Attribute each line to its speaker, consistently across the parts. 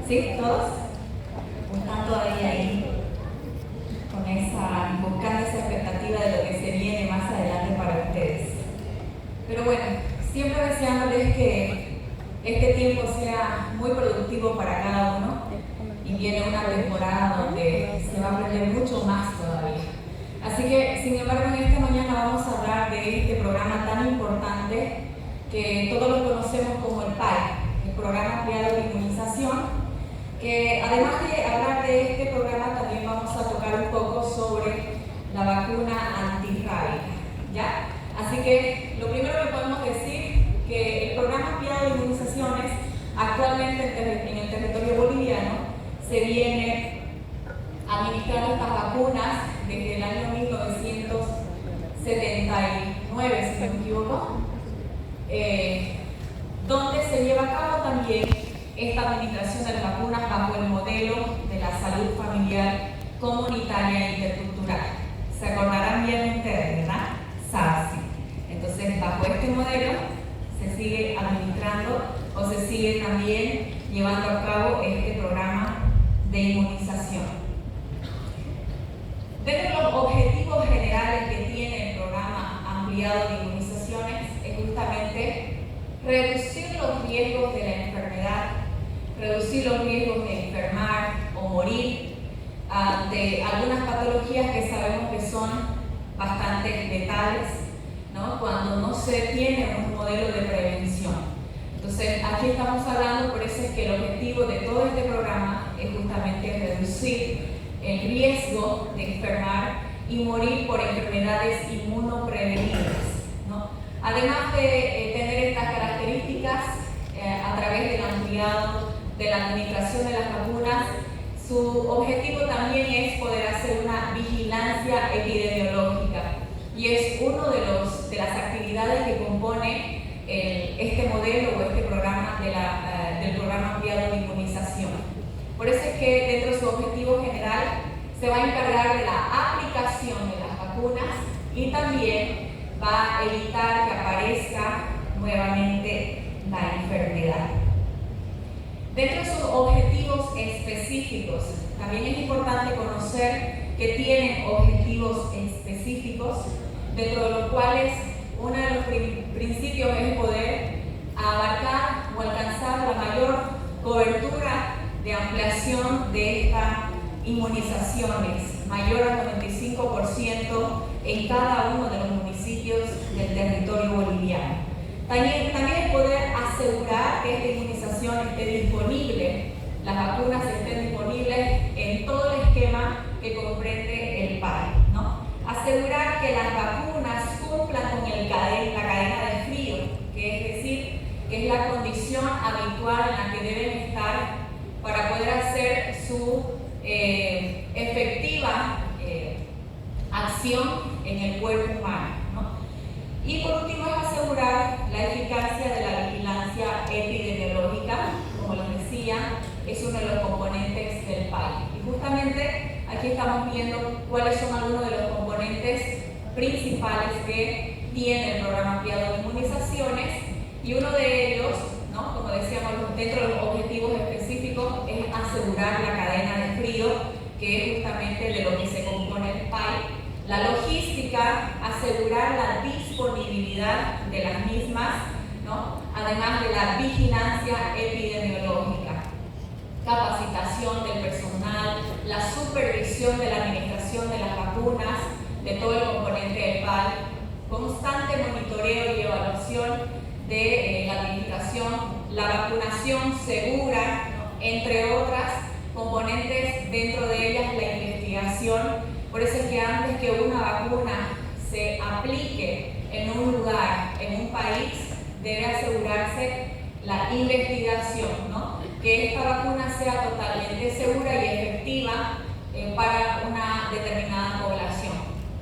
Speaker 1: ¿Sí? ¿Todos? ¿Están todavía ahí buscando esa expectativa de lo que se viene más adelante para ustedes? Pero bueno, siempre deseándoles que este tiempo sea muy productivo para cada uno, y viene una temporada donde se va a aprender mucho más todavía. Así que, sin embargo, en esta mañana vamos a hablar de este programa tan importante que todos lo conocemos como el PAI, el Programa Ampliado de Inmunización, que además de hablar de este programa también vamos a tocar un poco sobre la vacuna antirrábica, ¿ya? Así que lo primero que podemos decir que el Programa Ampliado de Inmunizaciones actualmente en el territorio boliviano se viene administrando estas vacunas desde el año 1979, si no me equivoco, donde se lleva a cabo también esta administración de las vacunas bajo el modelo de la salud familiar comunitaria e intercultural. ¿Se acordarán bien ustedes, verdad? SARSI. Entonces, bajo este modelo se sigue administrando o se sigue también llevando a cabo este programa de inmunización. Dentro de los objetivos generales que tiene el programa ampliado de inmunizaciones es justamente reducir los riesgos de la enfermedad, reducir los riesgos de enfermar o morir de algunas patologías que sabemos que son bastante letales, ¿no? Cuando no se tiene un modelo de prevención. Entonces, aquí estamos hablando, por eso es que el objetivo de todo este programa es justamente reducir el riesgo de enfermar y morir por enfermedades inmunoprevenibles, ¿no? Además de tener estas características, a través del ampliado de la administración de las vacunas, su objetivo también es poder hacer una vigilancia epidemiológica, y es uno de las actividades que compone este modelo o este programa del programa ampliado de inmunización. Por eso es que dentro de su objetivo general se va a encargar de la aplicación de las vacunas y también va a evitar que aparezca nuevamente la enfermedad. Dentro de sus objetivos específicos, también es importante conocer que tienen objetivos específicos, dentro de los cuales uno de los principios es poder abarcar o alcanzar la mayor cobertura de ampliación de estas inmunizaciones, mayor al 95% en cada uno de los municipios del territorio boliviano. También es poder asegurar que esta inmunización esté disponible, las vacunas estén disponibles en todo el esquema que comprende el PAI, ¿no? Asegurar que las vacunas cumplan con la cadena de frío, que es decir, que es la condición habitual en la que deben estar para poder hacer su efectiva acción en el cuerpo humano, ¿no? Y por último es asegurar la eficacia de la vigilancia epidemiológica, como les decía, es uno de los componentes del PAI. Y justamente aquí estamos viendo cuáles son algunos de los componentes principales que tiene el programa ampliado de inmunizaciones, y uno de ellos, ¿no?, como decíamos, dentro de los objetivos específicos, es asegurar la cadena de frío, que es justamente de lo que se compone el PAI. La logística, asegurar la disponibilidad de las mismas, ¿no?, además de la vigilancia epidemiológica, capacitación del personal, la supervisión de la administración de las vacunas, de todo el componente del PAI, constante monitoreo y evaluación de la administración, la vacunación segura, ¿no?, entre otras componentes, dentro de ellas la investigación. Por eso es que antes que una vacuna se aplique en un lugar, en un país, debe asegurarse la investigación, ¿no?, que esta vacuna sea totalmente segura y efectiva para una determinada población.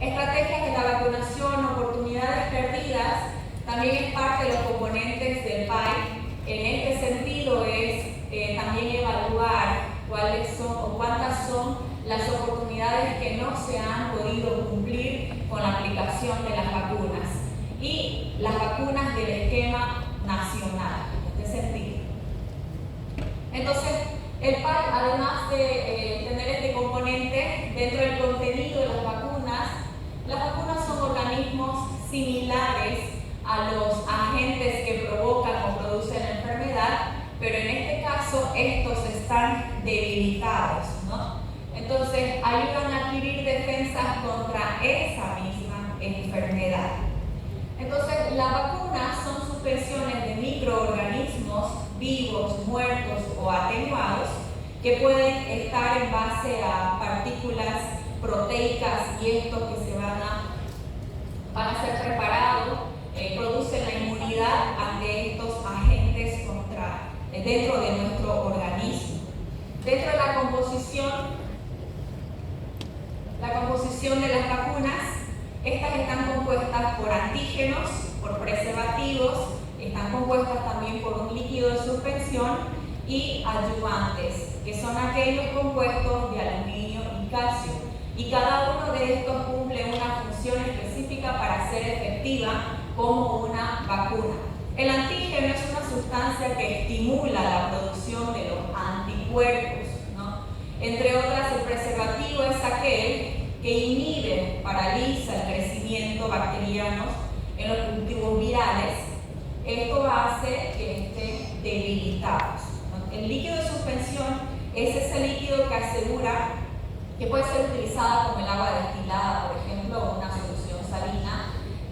Speaker 1: Estrategias de la vacunación, oportunidades perdidas, también es parte de los componentes del PAI. En este sentido es también evaluar cuáles son o cuántas son las oportunidades que no se han podido cumplir con la aplicación de las vacunas, y las vacunas del esquema nacional, en este sentido. Entonces, El PAI, además de tener este componente dentro del contenido de las vacunas son organismos similares a los agentes que provocan o producen la enfermedad, pero en este caso estos están debilitados, ¿no? Entonces ayudan a adquirir defensas contra esa misma enfermedad. Entonces las vacunas son suspensiones de microorganismos vivos, muertos o atenuados que pueden estar en base a partículas proteicas y estos que se van a ser preparados, producen la inmunidad ante estos agentes dentro de nuestro organismo. Dentro de la composición de las vacunas, estas están compuestas por antígenos, por preservativos, están compuestas también por un líquido de suspensión y adyuvantes, que son aquellos compuestos de aluminio y calcio. Y cada uno de estos cumple una función específica para ser efectiva como una vacuna. El antígeno es una sustancia que estimula la producción de los anticuerpos, ¿no? Entre otras, el preservativo es aquel que inhibe, paraliza el crecimiento bacteriano en los cultivos virales. Esto hace que estén debilitados, ¿no? El líquido de suspensión es ese líquido que asegura que puede ser utilizada como el agua destilada, por ejemplo, o una solución salina,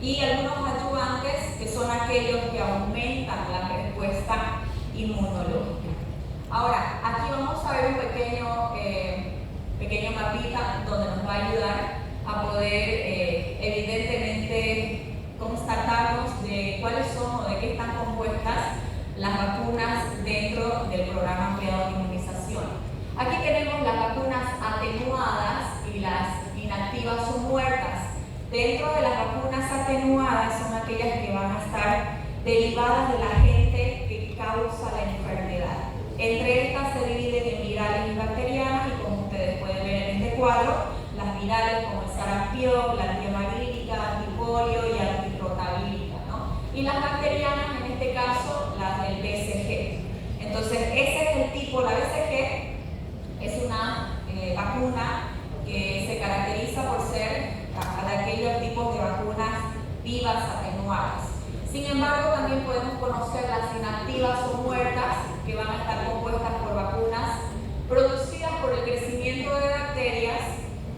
Speaker 1: y algunos adyuvantes que son aquellos que aumentan la respuesta inmunológica. Ahora, aquí vamos a ver un pequeño mapita donde nos va a ayudar a poder evidentemente constatarnos de cuáles son o de qué están compuestas las vacunas dentro del programa ampliado de inmunización. Aquí tenemos las vacunas atenuadas y las inactivas o muertas. Dentro de las vacunas atenuadas son aquellas que van a estar derivadas del agente que causa la enfermedad. Entre estas se dividen en virales y bacterianas, y como ustedes pueden ver en este cuadro, las virales como el sarampión, la antihemovírica, antipolio y antirrotavírica, ¿no? Y las bacterianas, en este caso, las del BCG. Entonces, ese es el tipo, la BCG es una vacuna que se caracteriza por ser de aquellos tipos de vacunas vivas atenuadas. Sin embargo, también podemos conocer las inactivas o muertas, que van a estar compuestas por vacunas producidas por el crecimiento de bacterias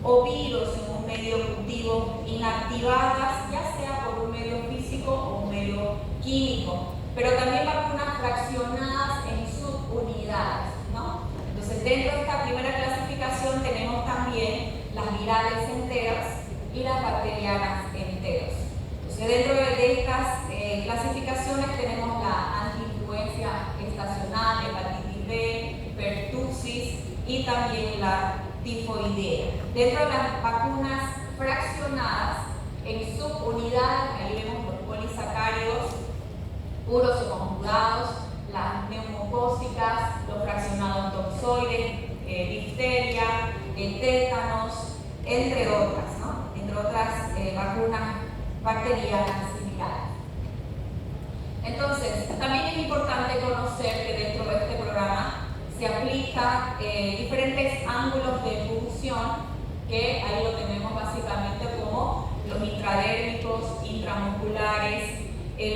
Speaker 1: o virus en un medio cultivo, inactivadas ya sea por un medio físico o un medio químico, pero también vacunas fraccionadas en subunidades, ¿no? Entonces, dentro de esta primera clasificación tenemos también las virales enteras y las bacterianas enteras. Entonces, dentro de estas clasificaciones tenemos la antiinfluencia estacional, hepatitis B, pertussis y también la tifoidea. Dentro de las vacunas fraccionadas en subunidades, ahí vemos los polisacáridos puros o conjugados, las neumocócicas, los fraccionados toxoides, difteria, tétanos, entre otras, ¿no? Entre otras vacunas bacterianas similares. Entonces, también es importante conocer que dentro de este programa se aplica diferentes ángulos de punción, que ahí lo tenemos básicamente como los intradérmicos, intramusculares,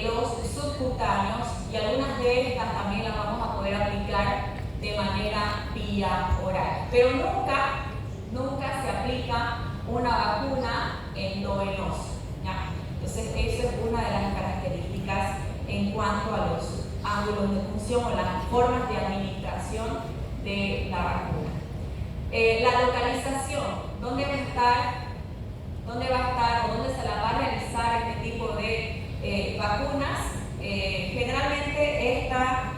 Speaker 1: los subcutáneos, y algunas de estas también las vamos a poder aplicar de manera vía oral. Pero nunca se aplica una vacuna endovenosa, ¿ya? Entonces, eso es una de las características en cuanto a los ángulos de función o las formas de administración de la vacuna. La localización, ¿dónde va a estar o dónde se la va a realizar este tipo de vacunas? Generalmente esta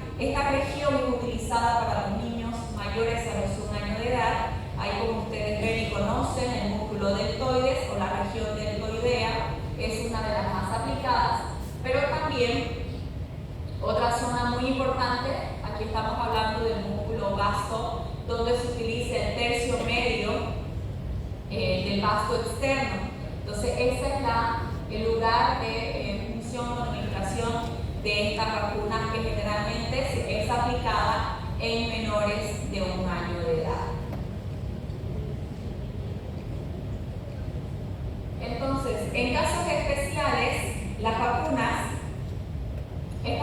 Speaker 1: región es utilizada para los niños mayores a los 1 año de edad. Ahí, como ustedes ven y conocen, el músculo deltoides o la región deltoidea es una de las más aplicadas, pero también otra zona muy importante, aquí estamos hablando del músculo vasto, donde se utiliza el tercio medio del vasto externo. Entonces, ese es el lugar de función o administración de esta vacuna, que generalmente es aplicada en menores de 1 en casos especiales, estas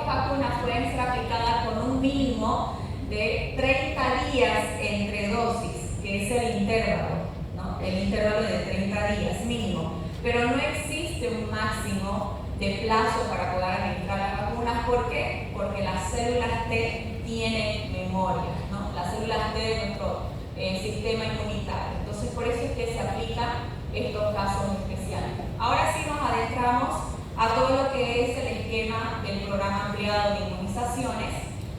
Speaker 1: vacunas pueden ser aplicadas con un mínimo de 30 días entre dosis, que es el intervalo, ¿no? El intervalo de 30 días mínimo. Pero no existe un máximo de plazo para poder administrar las vacunas. ¿Por qué? Porque las células T tienen memoria, ¿no? Las células T de nuestro sistema inmunitario. Entonces, por eso es que se aplican estos casos especiales. Ahora sí nos adentramos a todo lo que es el esquema del programa ampliado de inmunizaciones,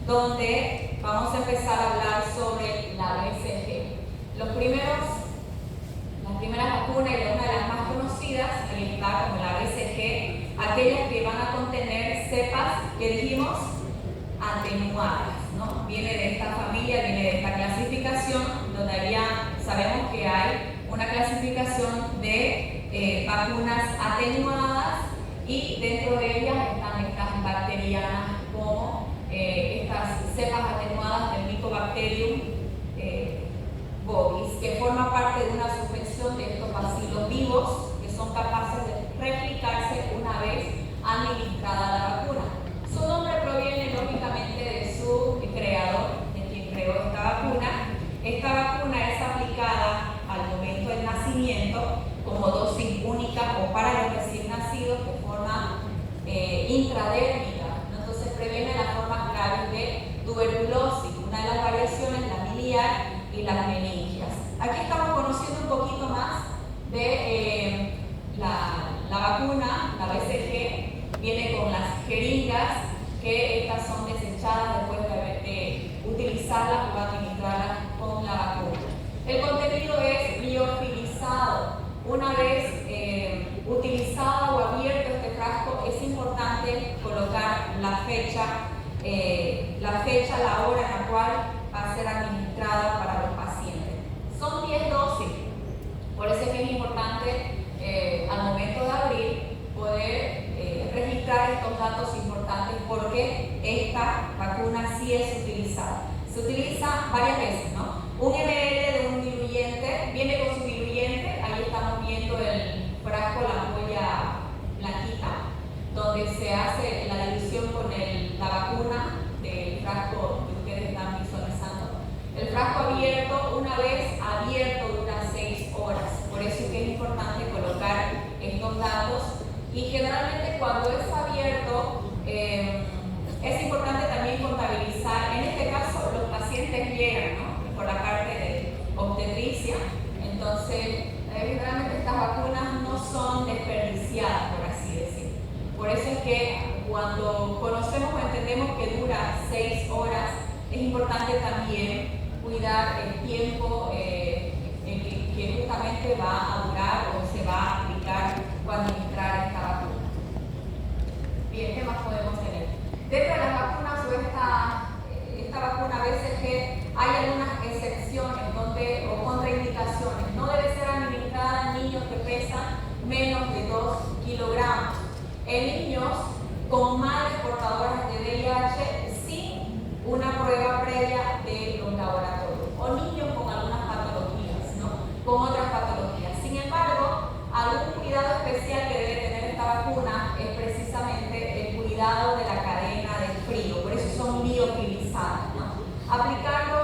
Speaker 1: donde vamos a empezar a hablar sobre la BCG. Las primeras vacunas, y una de las más conocidas, ahí está como la BCG, aquellas que van a contener cepas que dijimos atenuadas, ¿no? Viene de esta familia, viene de esta clasificación, donde sabemos que hay una clasificación de vacunas atenuadas, y dentro de ellas están estas bacterianas como estas cepas atenuadas del Mycobacterium bovis, que forma parte de una suspensión de estos bacilos vivos que son capaces de replicarse una vez administrada la vacuna. Su nombre proviene lógicamente de su creador, de quien creó esta vacuna. Esta vacuna es aplicada al momento del nacimiento como dosis única o para los recién nacidos de forma intradérmica, ¿no? Entonces previene las formas graves de tuberculosis, una de las variaciones, la biliar y las meningias. Aquí estamos conociendo un poquito más de la vacuna, la BCG, viene con las jeringas, que estas son desechadas después de utilizarlas o administrarlas con la vacuna. El contenido es liofilizado. Una vez utilizado o abierto este frasco, es importante colocar la fecha, la hora en la cual va a ser administrada para los pacientes. Son 10 dosis, por eso es que es importante al momento de abrir poder registrar estos datos importantes, porque esta vacuna sí es utilizada. Se utiliza varias veces, ¿no? 1 ml de un diluyente, viene con su diluyente, ahí estamos viendo el frasco, la ampolla blanquita, donde se hace la dilución con la vacuna del frasco que ustedes están visualizando. El frasco abierto, una vez abierto, dura 6 horas, por eso es que es importante colocar estos datos, y generalmente cuando es abierto, es importante también contabilizar. En este caso los pacientes llegan, ¿no?, por la parte de obstetricia, entonces generalmente estas vacunas no son desperdiciadas, por así decir. Por eso es que cuando conocemos o entendemos que dura 6 horas, es importante también cuidar el tiempo que justamente va a durar o se va a aplicar o administrar esta vacuna. Bien, ¿qué más podemos tener? Dentro de las vacunas o esta vacuna BCG hay algunas excepciones o contraindicaciones. No debe ser administrada en niños que pesan menos de 2 kilogramos. En niños con madres portadoras de VIH sin una prueba previa de los laboratorios, o niños con algunas patologías, ¿no?, con otras patologías. Sin embargo, algún cuidado especial que debe tener esta vacuna es precisamente el cuidado de la cadena del frío, por eso son liofilizadas, ¿no? Aplicarlo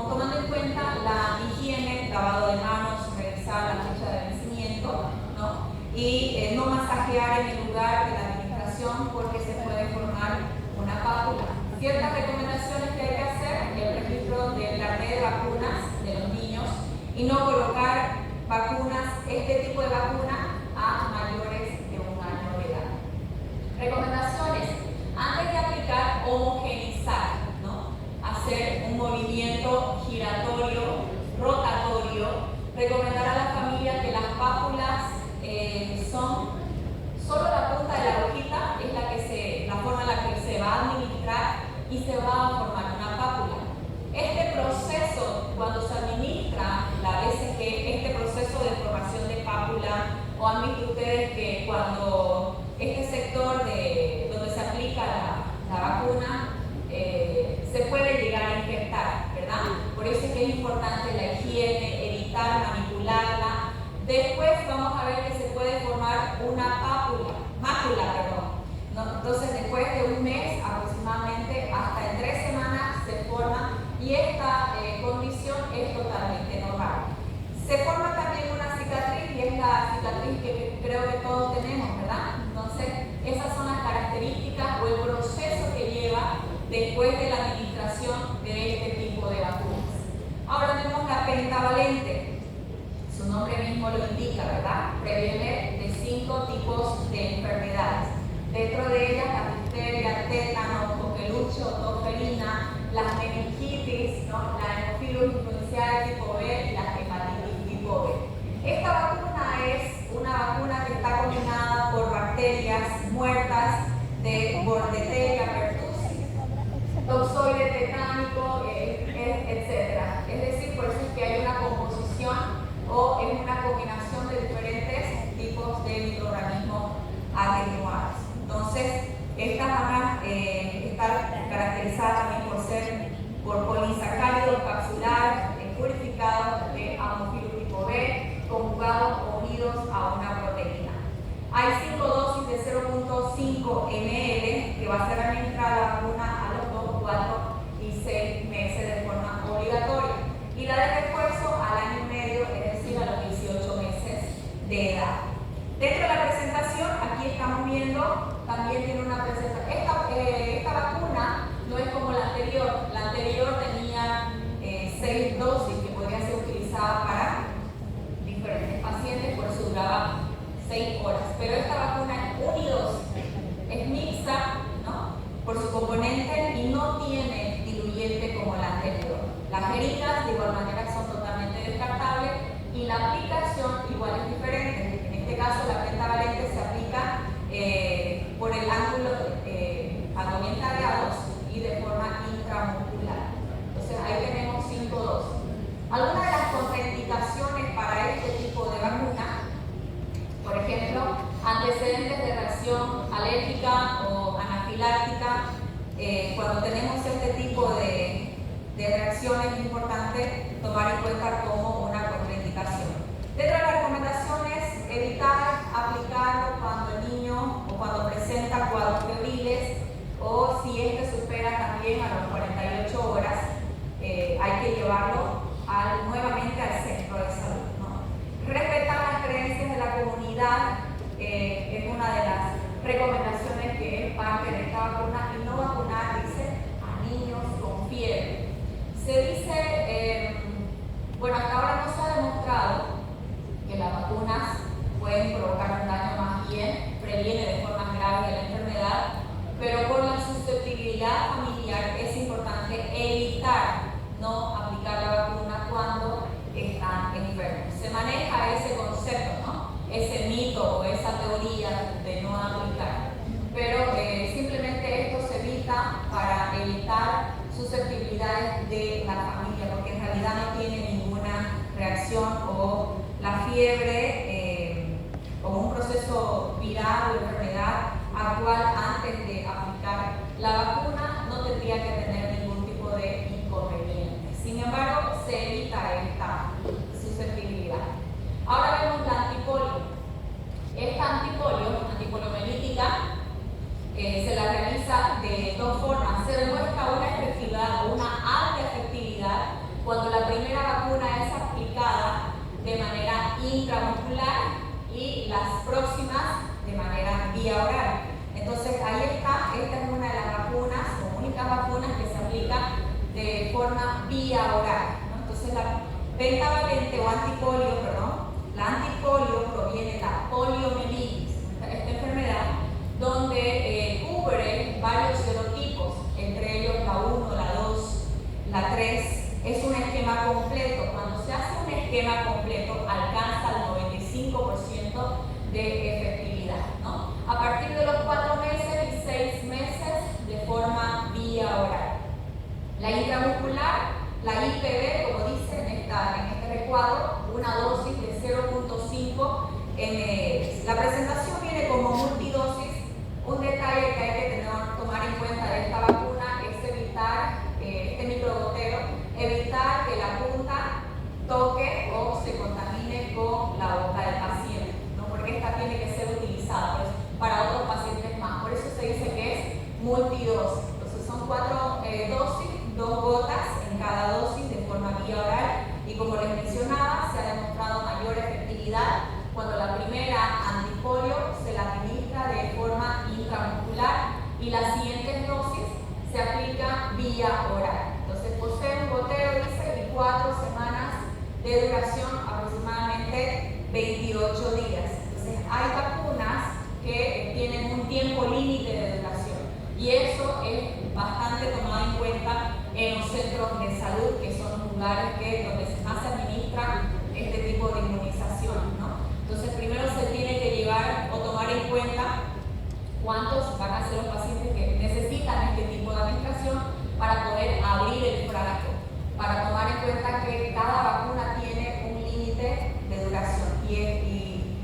Speaker 1: tomando en cuenta la higiene, lavado de manos, revisar la fecha de vencimiento, ¿no?, y no masajear en el lugar de la administración, porque se puede formar una pápula. Ciertas recomendaciones que hay que hacer: el registro del carnet de vacunas de los niños, y no colocar este tipo de vacuna a mayores de 1 año de edad. Recomendaciones: antes de aplicar, homogeneizar, ¿no?, hacer un movimiento giratorio, rotatorio. Recomendar a la familia que las pápulas son solo la punta de la hojita, es la forma en la que se va a administrar y se va a formar una pápula. Este proceso, cuando se administra la BCG, este proceso de formación de pápula, o han visto ustedes que cuando este sector donde se aplica la vacuna se puede llegar a infectar, ¿verdad? Por eso es que es importante la higiene, evitar manipularla. Después vamos a ver que se puede formar una mácula, ¿no? Entonces, después de un mes aproximadamente, hasta en 3 semanas se forma, y esta condición es totalmente normal. Se forma también una cicatriz, y es la cicatriz que creo que todos tenemos, ¿verdad? Entonces, esas son las características o el proceso que lleva después de la administración de este tipo de vacunas. Ahora tenemos la pentavalente. Su nombre mismo lo indica, ¿verdad? Previene de 5 tipos de enfermedades. Dentro de ellas, la difteria, tétano, coqueluche, toferina, las meningitis, ¿no? La hemofilus influencial tipo B y la hepatitis tipo B. Esta vacuna es una vacuna que está combinada por bacterias muertas de Bordeteria pertussis, toxoide tetánico, etc. Es decir, por eso es que hay una composición o es una combinación de diferentes tipos de microorganismos atenuados. Entonces, estas van a estar caracterizadas también por polisacáridos capsulares purificados de Haemophilus tipo B, conjugados o unidos a una proteína. Hay 5 dosis de 0.5 ml que va a ser administrada la vacuna a los 2, 4 y 6 meses de forma obligatoria. Y la de refuerzo al año y medio, es decir, a los 18 meses de edad. Dentro de la presentación, aquí estamos viendo, también tiene una presentación. Esta vacuna no es como la anterior. La anterior tenía 6 dosis que podrían ser utilizadas para diferentes pacientes, por eso duraba 6 horas. Pero esta vacuna es unidosis, es mixta, ¿no? Por su componente, y no tiene diluyente como la anterior. Las jeringas de igual manera son totalmente descartables y la aplicación igual es diferente. En este caso, la pentavalente se aplica por el ángulo atomintagados y de forma intramuscular. Entonces ahí tenemos 5 dosis. Algunas de las contraindicaciones para este tipo de vacuna, por ejemplo, antecedentes de reacción alérgica o anafiláctica. Cuando tenemos este tipo de reacciones es importante tomar en cuenta como una contraindicación. Dentro de las recomendaciones, evitar aplicarlo cuando el niño o cuando presenta cuadros febriles, o si este supera también a las 48 horas, hay que llevarlo nuevamente al centro de salud, ¿no? Respetar las creencias de la comunidad es una de las recomendaciones que es parte de esta vacuna, y no vacunar, dice, a niños con fiebre. Se dice, bueno, hasta ahora no se ha demostrado que las vacunas pueden provocar un daño, más bien previene de forma grave de la enfermedad, pero por la susceptibilidad familiar es importante evitar no aplicar la vacuna cuando están enfermos. Se maneja ese concepto, ¿no? Ese mito o esa teoría de no aplicar, pero simplemente esto se evita para evitar susceptibilidades de la familia, porque en realidad no tiene ninguna reacción o la fiebre o un proceso viral o enfermedad actual antes de aplicar la vacuna no tendría que tener ningún tipo de inconveniente. Sin embargo, se evita esta susceptibilidad. Ahora vemos la antipolio. Esta antipoliomelítica, se la realiza de 2 formas. Se demuestra una efectividad o una alta efectividad cuando la primera vacuna es aplicada de manera intramuscular y las próximas de manera vía oral. Entonces ahí está, esta es una de las vacunas o únicas vacunas que se aplica de forma vía oral, ¿no? Entonces la pentavalente o antipolio, la antipolio proviene de la poliomielitis, esta enfermedad donde cubre varios serotipos, entre ellos la 1, la 2, la 3. Es un esquema completo. Cuando se hace un esquema completo, alcanza el 95% de efectividad, ¿no? A partir de los 4 meses y 6 meses de forma vía oral. La intramuscular, la IPV, como dice en este recuadro, una dosis de 0.5 ml. La presentación viene como multidosis. Un detalle que hay que tomar en cuenta de esta vacuna es evitar este microgotero, evitar que la punta toque o se contamine con la boca del paciente, ¿no? Porque esta tiene que ser utilizada de duración aproximadamente 28 días. Entonces hay vacunas que tienen un tiempo límite de duración y eso es bastante tomado en cuenta en los centros de salud, que son los lugares donde más se administra este tipo de inmunización, ¿no? Entonces primero se tiene que llevar o tomar en cuenta cuántos van a ser los pacientes que necesitan este tipo de administración para poder abrir el frasco, para tomar en cuenta que cada vacuna tiene un límite de duración y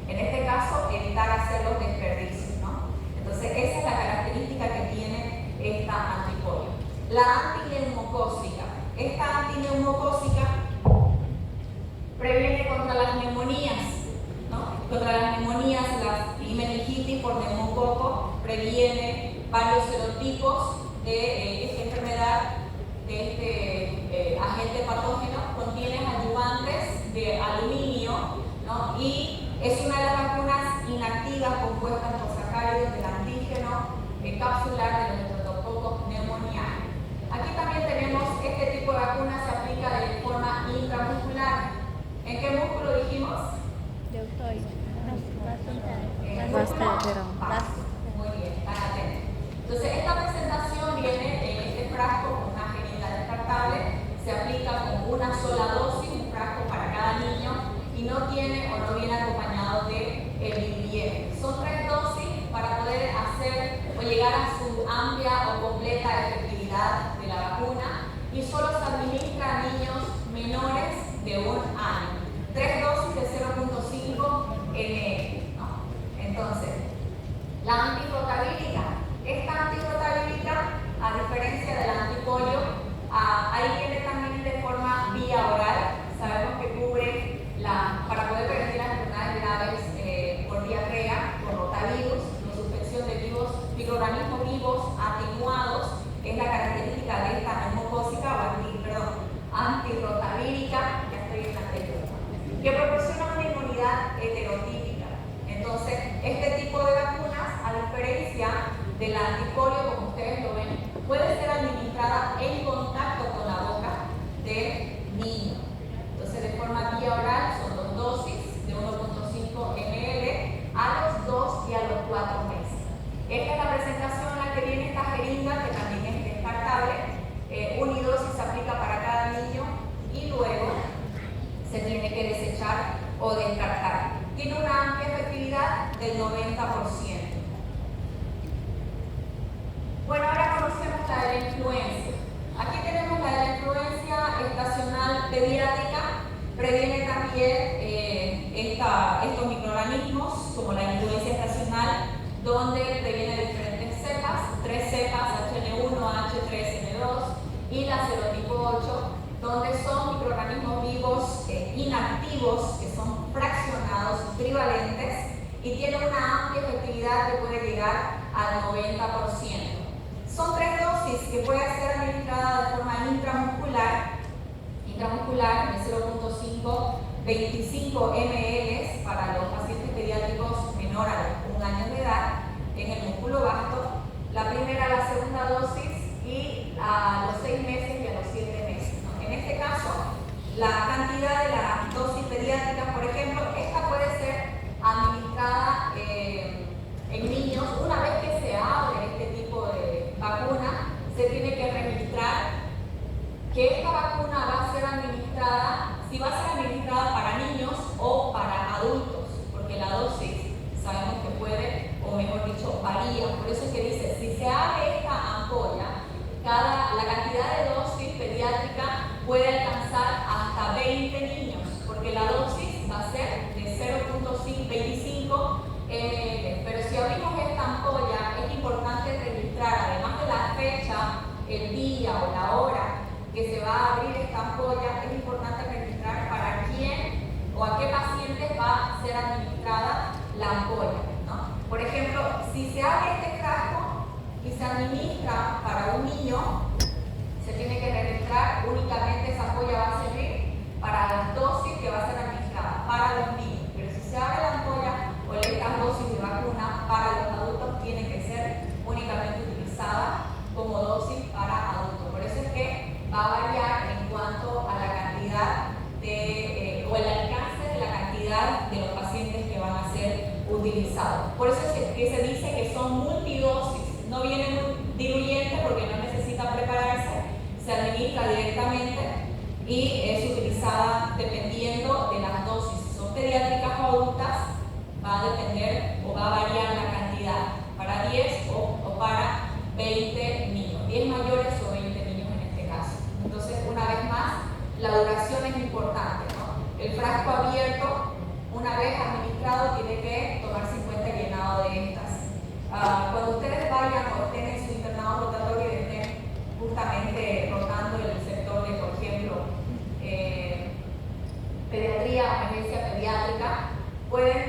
Speaker 1: en este caso evitar hacer los desperdicios, ¿no? Entonces esa es la característica que tiene esta antipolio. La antineumocócica. Esta antineumocócica previene contra las neumonías, ¿no? Contra las neumonías, y meningitis por neumococo, previene varios serotipos de esta enfermedad, de este agente patógeno, contiene ayudantes de aluminio, ¿no? Y es una de las vacunas inactivas compuestas por sacáridos del antígeno capsular de los estreptococos pneumoniae. Aquí también tenemos este tipo de vacuna, se aplica de forma intramuscular. ¿En qué músculo dijimos?
Speaker 2: Deltoide.
Speaker 1: Vasto. Muy bien, están atentos. Entonces, esta presentación viene en este frasco con una jeringa descartable, se aplica con una sola dosis, un frasco para cada niño, y no tiene o no viene acompañado de el Son 3 dosis para poder hacer o llegar a su amplia o completa efectividad de la vacuna, y solo se administra a niños menores de 1 año. 3 dosis de 0.5 ml, ¿no? Entonces, la antirrotavírica. Esta antirrotavírica, a diferencia del antipolio, ahí viene también de forma vía oral. Sabemos que cubre para poder prevenir las enfermedades graves por diarrea, por rotavirus, por suspección de microorganismos vivos atenuados, es la característica de esta neumocócica antirrotavírica, ya estoy en la anterior, que proporciona una inmunidad heterotípica. Entonces, este tipo de vacunas, a diferencia del antipolio, como ustedes lo ven, puede ser administrada en contacto con la boca del niño. Entonces, de forma vía oral, son 2 dosis de 1.5 ml a los 2 y a los 4 meses. Esta es la presentación en la que viene esta jeringa, que también es descartable. Unidosis se aplica para cada niño y luego se tiene que desechar o descartar. Tiene una amplia efectividad del 90%. Bueno, ahora conocemos la de la influencia. Aquí tenemos la de la influencia estacional pediátrica. Previene también estos microorganismos, como la influencia estacional, donde previene diferentes cepas, 3 cepas, HN1, H3N2 y la serotipo 8, donde son microorganismos vivos inactivos, que son fraccionados, trivalentes, y tienen una amplia efectividad que puede llegar al 90%. Son 3 dosis que puede ser administrada de forma intramuscular de 0.5 25 ml para los pacientes pediátricos menor a los 1 año de edad en el músculo vasto, la primera, la segunda dosis, y a los 6 meses y a los 7 meses, ¿no? En este caso, la cantidad de la dosis pediátrica, por ejemplo, esta puede ser administrada en niños. Una vez que se abre este tipo de vacuna, se tiene que registrar que esta vacuna va a ser administrada, si va a ser administrada para niños o para adultos, porque la dosis sabemos que puede, o mejor dicho, varía. Por eso es que dice, si se abre esta ampolla, la cantidad de dosis pediátrica puede alcanzar hasta 20 niños, porque la dosis va a ser de 0.25 ml. Pero si abrimos esta ampolla, es importante registrar, además de la fecha, el día o la hora que se va a abrir esta ampolla, es importante registrar para quién o a qué pacientes va a ser administrada la ampolla, ¿no? Por ejemplo, si se abre este frasco y se administra para un niño, se tiene que registrar únicamente esa ampolla va a servir para las dosis que va a ser administrada para los niños. Pero si se abre la ampolla o estas dosis de vacuna para los adultos, tiene que ser únicamente utilizada como dosis para adultos. Por eso es que va a variar en cuanto a la cantidad de utilizados. Por eso es que se dice que son multidosis. No viene diluyente porque no necesita prepararse, se administra directamente y es utilizada dependiendo de las dosis. Si son pediátricas o adultas, va a depender o va a variar la cantidad para 10 o para 20 niños, 10 mayores o 20 niños en este caso. Entonces, una vez más, la duración es importante, ¿no? El frasco abierto, una vez administrado, tiene que tomarse en cuenta el llenado de estas. Cuando ustedes vayan o estén en su internado rotatorio y estén justamente rotando el sector de, por ejemplo, pediatría o emergencia pediátrica, pueden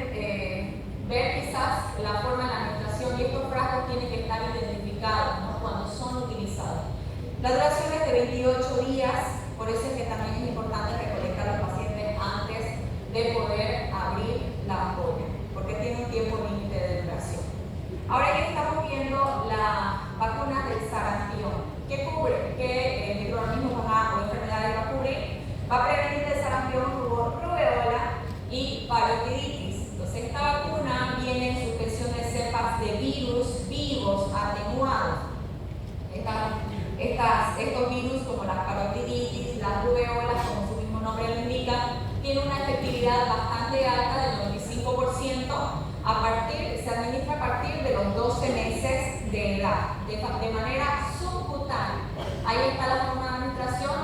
Speaker 1: ver quizás la forma de la administración y estos frascos tienen que estar identificados, ¿no? Cuando son utilizados. La duración es de 28 días, por eso es que también es importante recolectar a los pacientes antes de poder abrir la ampolla, porque tiene un tiempo límite de duración. Ahora ya estamos viendo la vacuna del sarampión. ¿Qué cubre? ¿Qué microorganismos o enfermedades va a cubrir? Va a prevenir el sarampión, rubeola y parotiditis. Entonces esta vacuna viene en suspensión de cepas de virus vivos atenuados. Estos virus como las parotiditis, las rubeolas, como su mismo nombre lo indica, tienen una efectividad bastante alta del 95%. Se administra a partir de los 12 meses de edad, de manera subcutánea. Ahí está la forma de administración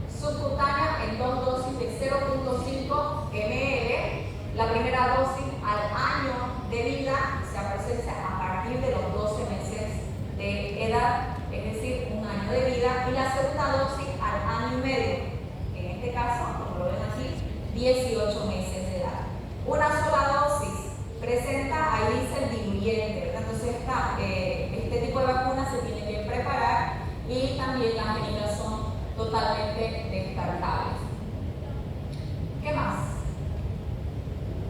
Speaker 1: subcutánea en 2 dosis de 0.5 ml. La primera dosis al año de vida se aparece a partir de los 12 meses de edad, es decir, un año de vida, y la segunda dosis al año y medio, en este caso, como lo ven aquí, 18 meses de edad. Una sola dosis presenta, ahí dice el diluyente, ¿verdad? Entonces este tipo de vacunas se tiene que preparar y también las medidas son totalmente descartables. ¿Qué más?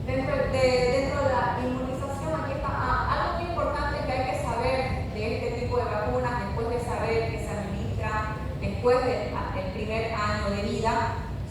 Speaker 1: Dentro de la inmunización, aquí está algo muy importante que hay que saber de este tipo de vacunas después de saber que se administra después del primer año de vida,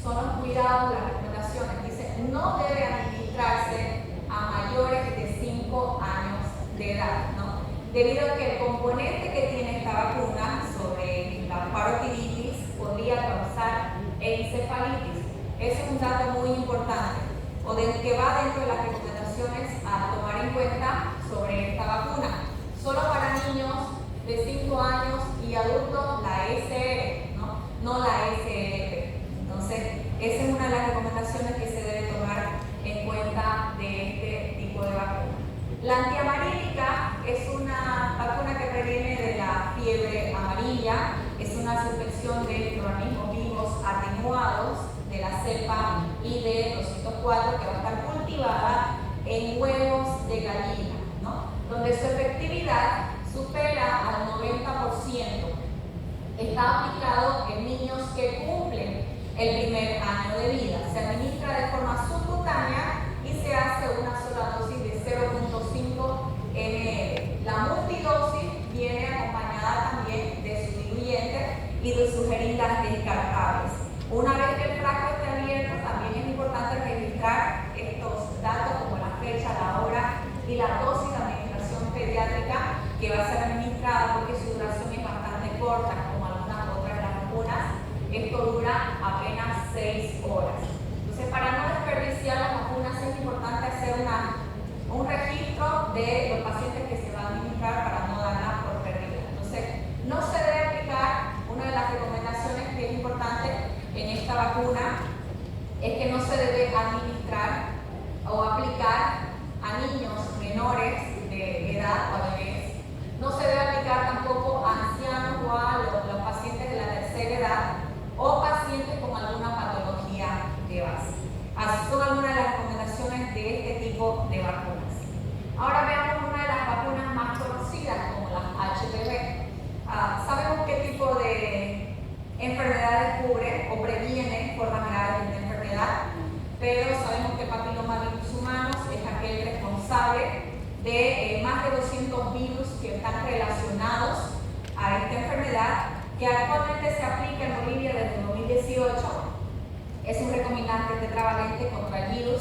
Speaker 1: son los cuidados, las recomendaciones. Dice, no debe administrarse a mayores de 5 años de edad, ¿no? Debido a que el componente que tiene esta vacuna sobre la parotiditis podría causar encefalitis. Ese es un dato muy importante, o que va dentro de las recomendaciones a tomar en cuenta sobre esta vacuna. Solo para niños de 5 años y adultos la SR, no la SRP. Entonces, esa es una de las recomendaciones que se debe tomar en cuenta de este tipo de vacuna. La antiamarílica es una vacuna que previene de la fiebre amarilla, es una suspensión de microorganismos vivos atenuados de la cepa ID204 que va a estar cultivada en huevos de gallina, ¿no? Donde su efectividad supera al 90%. Está aplicado en niños que cumplen el primer año de vida. Se administra de forma subcutánea y se hace una sola dosis de 0.5 ml. La multidosis viene acompañada también de su diluyente y de sus jeringas descartables. Una vez que el frasco esté abierto, también es importante registrar estos datos como la fecha, la hora y la dosis de administración pediátrica que va a ser administrada, porque su duración es bastante corta, como algunas otras de las vacunas. Esto dura apenas 6 horas. Entonces, para no desperdiciar las vacunas es importante hacer un registro de los pacientes que se van a administrar para no darlas por perdida. Entonces, no se debe aplicar, una de las recomendaciones que es importante en esta vacuna es que no se debe administrar o aplicar a niños menores de edad o a bebés. No se debe aplicar tampoco a ancianos o a los pacientes de la tercera edad o pacientes con alguna patología de base. Así son algunas de las recomendaciones de este tipo de vacunas. Ahora veamos una de las vacunas más conocidas, como las HPV. Sabemos qué tipo de enfermedades cubre o previene formas graves de esta enfermedad, pero sabemos que el papilomavirus humanos es aquel responsable de más de 200 virus que están relacionados a esta enfermedad, que actualmente se aplica en Bolivia desde 2018. Es un recombinante tetravalente contra el virus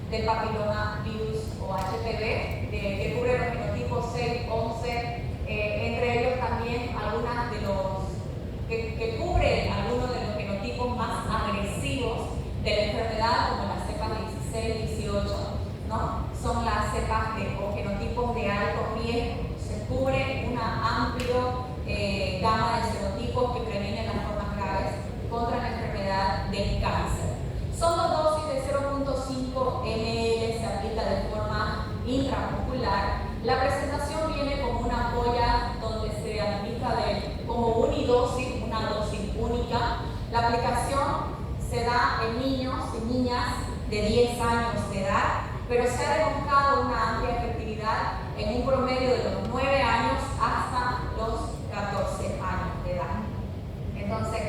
Speaker 1: del papilomavirus o HPV. que cubre los genotipos 6, 11, entre ellos también algunas de los que cubre algunos de los genotipos más agresivos de la enfermedad, como las cepas 16, 18, ¿no? Son las cepas o genotipos de alto riesgo. Se cubre una amplia gama de serotipos que previenen las formas graves contra la enfermedad del cáncer. Son dos dosis de 0.5 ml, se aplica de forma intramuscular. La presentación viene como una ampolla donde se administra como unidosis, una dosis única. La aplicación se da en niños y niñas de 10 años de edad, pero se ha demostrado una amplia efectividad en un promedio de los 9 años hasta los 14 años de edad. Entonces,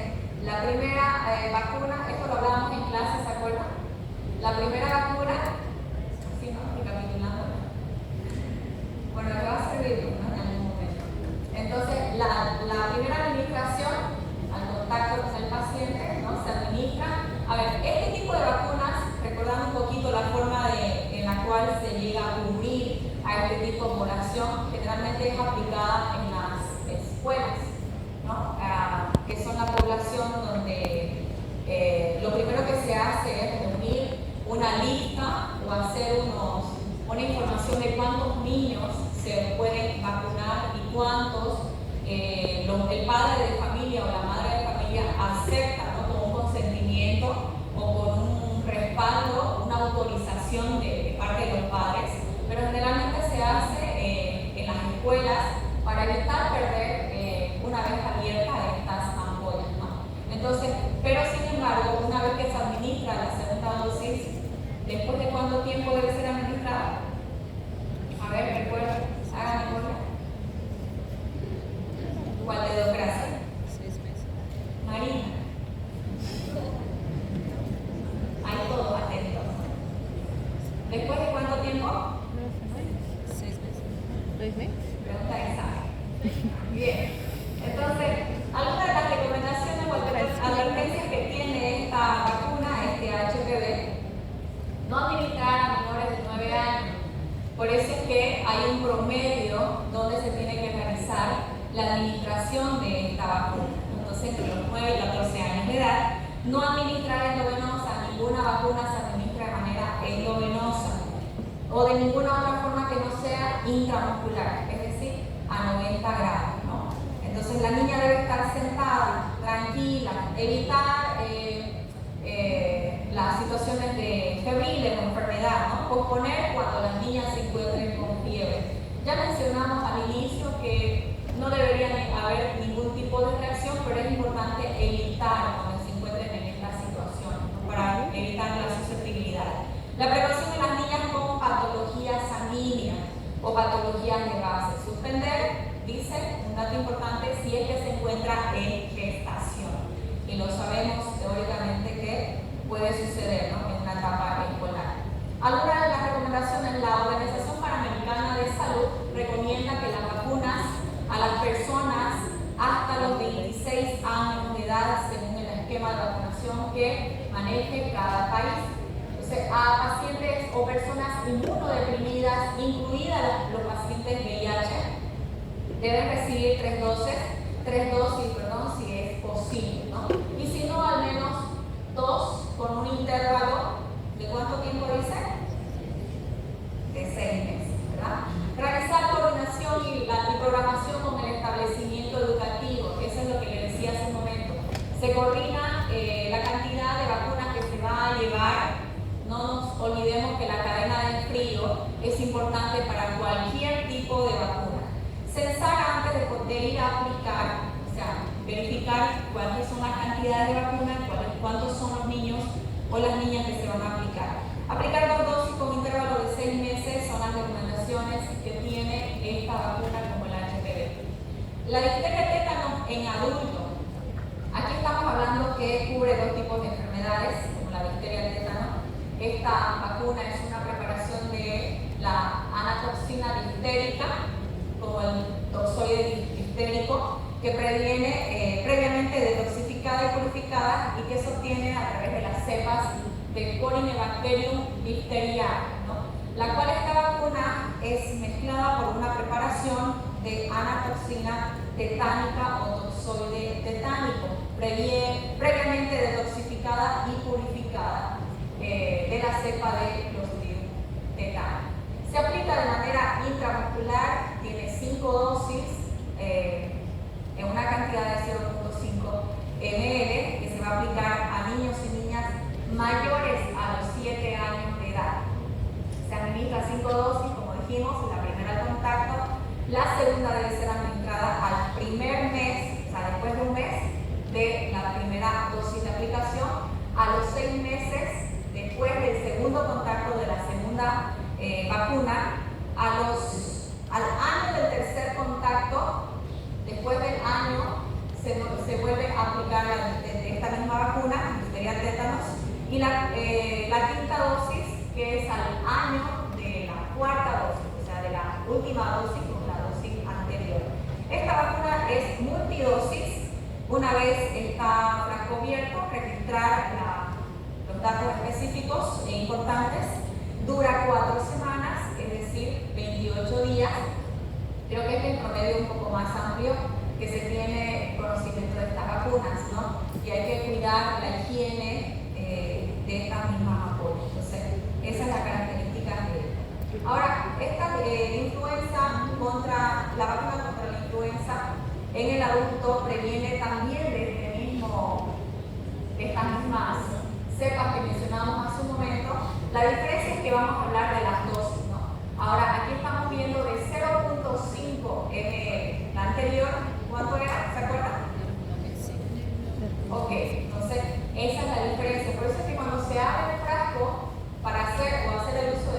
Speaker 1: la primera vacuna, esto lo hablamos en clase, ¿se acuerdan? La primera vacuna, así no, recapitulando. Bueno, le va a servir, ¿no? En algún momento. Entonces, la primera administración, al contacto con el paciente, ¿no? Se administra. A ver, este tipo de vacunas, recordando un poquito la forma en la cual se llega a cubrir a este tipo de población, generalmente es aplicada en las escuelas, ¿no? Que son la población donde lo primero que se hace es reunir una lista o hacer una información de cuántos niños se pueden vacunar y cuántos el padre de familia o la madre de familia acepta, ¿no? Con un consentimiento o con un respaldo, una autorización de parte de los padres, pero generalmente se hace en las escuelas para evitar perder una vez abiertas estas ampollas, ¿no? Entonces, pero sin embargo, una vez que se administra la segunda dosis, ¿después de cuánto tiempo debe ser administrada? A ver, recuerden, hagan memoria. ¿Cuál de dos? Gracias.
Speaker 2: 6 meses.
Speaker 1: Marina. Hay todos atentos. ¿Después de cuánto tiempo?
Speaker 2: 6 meses.
Speaker 3: 6 meses.
Speaker 1: Pregunta de examen. Bien. Entonces, algunas de las recomendaciones o advertencias que tiene esta vacuna, este HPV, no administrar a menores de 9 años. Por eso es que hay un promedio donde se tiene que realizar la administración de esta vacuna. Entonces, entre los 9 y 14 años de edad, no administrar endovenosa, ninguna vacuna se administra de manera endovenosa o de ninguna otra forma que no sea intramuscular, es decir, a 90 grados, ¿no? Entonces, la niña debe estar sentada, tranquila, evitar las situaciones de febriles o enfermedad, ¿no? Posponer cuando las niñas se encuentren con fiebre. Ya mencionamos al inicio que no debería haber ningún tipo de reacción, pero es importante evitar cuando se encuentren en esta situación, ¿no? Para evitar la susceptibilidad. La precaución de las niñas con patologías sanguíneas o patologías de base. Suspender, dice, un dato importante, si es que se encuentra en gestación. Y lo sabemos teóricamente que puede suceder, ¿no? En una etapa escolar. Algunas de las recomendaciones, la Organización Panamericana de Salud recomienda que las vacunas a las personas hasta los 26 años de edad, según el esquema de vacunación que maneje cada país. Entonces, a pacientes o personas inmunodeprimidas, incluidas los pacientes VIH, deben recibir 3 dosis, si es posible, ¿no? Y si no, al menos 2 con un intervalo de ¿cuánto tiempo dice? De 6 meses, ¿verdad? Realizar coordinación y programación con el establecimiento educativo, eso es lo que le decía hace un momento. Se coordina la cantidad de vacunas que se va a llevar. No nos olvidemos que la cadena de frío es importante para cualquier tipo de vacuna. Censar antes de ir a aplicar, o sea, verificar cuáles son las cantidades de vacunas, cuántos son los niños o las niñas que se van a aplicar. Aplicar 2 dosis con intervalo de 6 meses son las recomendaciones que tiene esta vacuna como el HPV. La difteria tétano en adultos. Aquí estamos hablando que cubre 2 tipos de enfermedades, como la difteria tétano. Esta vacuna es una preparación de la anatoxina difterica, como el toxoide diftérico, que previene previamente detoxificada y purificada y que se obtiene a través de las cepas de Corynebacterium diphtheriae, ¿no? La cual esta vacuna es tetánica o toxoide tetánico, previamente detoxificada y purificada de la cepa de Clostridium tetani. Se aplica de manera intramuscular, tiene 5 dosis en una cantidad de 0.5 ml que se va a aplicar a niños y niñas mayores a los 7 años de edad. Se administra 5 dosis, como dijimos, la primera al contacto, la segunda debe ser administrada al primer mes, o sea, después de un mes de la primera dosis de aplicación, a los 6 meses después del segundo contacto de la segunda vacuna, al año del tercer contacto, después del año, se vuelve a aplicar esta misma vacuna, difteria tétanos, y la quinta dosis, que es al año de la cuarta dosis, o sea, de la última dosis o la dosis anterior. Esta vacuna es multidosis. Una vez está cubierto, registrar los datos específicos e importantes. Dura 4 semanas, es decir, 28 días. Creo que es el promedio un poco más amplio que se tiene conocimiento de estas vacunas, ¿no? Y hay que cuidar la higiene de estas mismas apoyos. Entonces, esa es la característica de. Ahora, esta la vacuna contra la influenza en el adulto previene también de estas mismas cepas que mencionamos hace un momento. La diferencia es que vamos a hablar de las dosis, ¿no? Ahora, aquí estamos viendo de 0.5 ml. La anterior, ¿cuánto era? ¿Se acuerdan? Ok, entonces esa es la diferencia. Por eso es que cuando se abre el frasco para hacer el uso